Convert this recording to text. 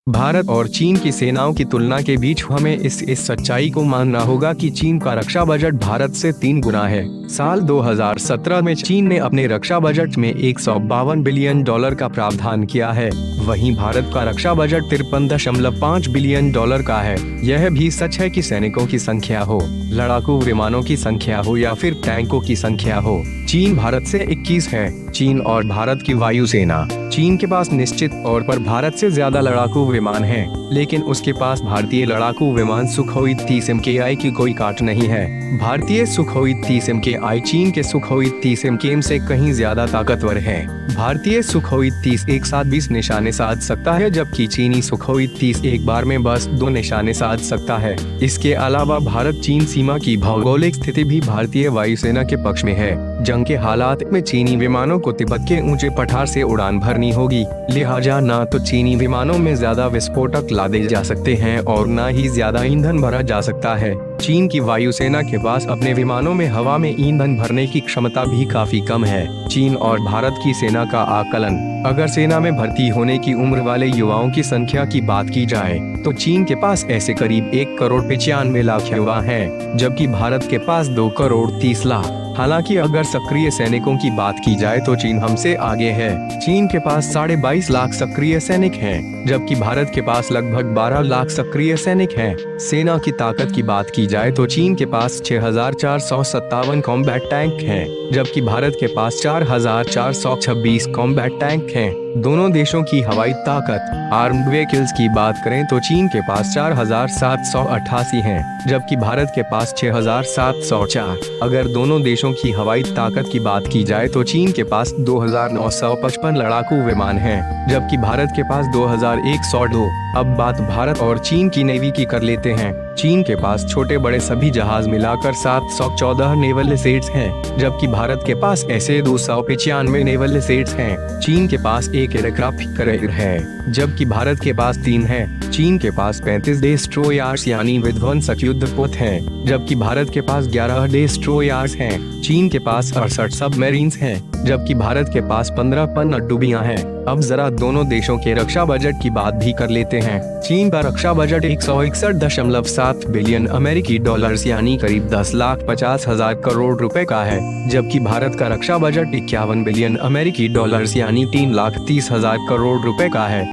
भारत और चीन की सेनाओं की तुलना के बीच हमें इस सच्चाई को मानना होगा कि चीन का रक्षा बजट भारत से 3 गुना है। साल 2017 में चीन ने अपने रक्षा बजट में 152 बिलियन डॉलर का प्रावधान किया है। वहीं भारत का रक्षा बजट 53.5 बिलियन डॉलर का है। यह भी सच है कि सैनिकों की संख्या हो, लड़ाकू विमानों की संख्या हो या फिर टैंकों की संख्या हो, चीन भारत से 21 है। चीन और भारत की वायुसेना। चीन के पास निश्चित तौर पर भारत से ज्यादा लड़ाकू विमान हैं, लेकिन उसके पास भारतीय लड़ाकू विमान सुखोई 30 MKI की कोई काट नहीं है। भारतीय सुखोई 30 MKI चीन के सुखोई 30 MKM से कहीं ज्यादा ताकतवर है। भारतीय सुखोई 30 एक साथ 20 निशाने साध सकता है, जबकि चीनी सुखोई 30 एक बार में बस 2 निशाने साध सकता है। इसके अलावा भारत चीन सीमा की भौगोलिक स्थिति भी भारतीय वायुसेना के पक्ष में है। जंग के हालात में चीनी विमानों को तिब्बत के ऊंचे पठार से उड़ान भरनी होगी, लिहाजा न तो चीनी विमानों में ज्यादा विस्फोटक लादे जा सकते हैं और न ही ज्यादा ईंधन भरा जा सकता है। चीन की वायुसेना के पास अपने विमानों में हवा में ईंधन भरने की क्षमता भी काफी कम है। चीन और भारत की सेना का आकलन। अगर सेना में भर्ती होने की उम्र वाले युवाओं की संख्या की बात की जाए तो चीन के पास ऐसे करीब 1,95,00,000 युवा हैं, जबकि भारत के पास 2,30,00,000। हालांकि अगर सक्रिय सैनिकों की बात की जाए तो चीन हमसे आगे है। चीन के पास 22.5 लाख सक्रिय सैनिक हैं, जबकि भारत के पास लगभग 12 लाख सक्रिय सैनिक हैं। सेना की ताकत की बात की जाए तो चीन के पास 6,457 कॉम्बैट टैंक हैं, जबकि भारत के पास 4,426 कॉम्बैट टैंक हैं। दोनों देशों की हवाई ताकत। आर्म्ड व्हीकल्स की बात करें तो चीन के पास 4,788 हैं, जबकि भारत के पास 6,704। अगर दोनों देशों की हवाई ताकत की बात की जाए तो चीन के पास 2,955 लड़ाकू विमान हैं, जबकि भारत के पास 2,102। अब बात भारत और चीन की नेवी की कर लेते हैं। चीन के पास छोटे बड़े सभी जहाज मिलाकर 714 नेवल एसेट्स हैं, जबकि भारत के पास ऐसे 295 नेवल एसेट्स हैं। चीन के पास एक एयरक्राफ्ट कैरियर है, जबकि भारत के पास 3 है। चीन के पास 35 डिस्ट्रॉयर्स यानी विध्वंसक युद्धपोत हैं, जबकि भारत के पास 11 डिस्ट्रॉयर्स हैं। चीन के पास 68 सबमरीन्स हैं, जबकि भारत के पास 15 पनडुब्बियां हैं। अब जरा दोनों देशों के रक्षा बजट की बात भी कर लेते हैं। चीन का रक्षा बजट 161.7 बिलियन अमेरिकी डॉलर्स यानी करीब 10,50,000 करोड़ रुपए का है, जबकि भारत का रक्षा बजट 51 बिलियन अमेरिकी डॉलर्स यानी 3,30,000 करोड़ रुपए का है।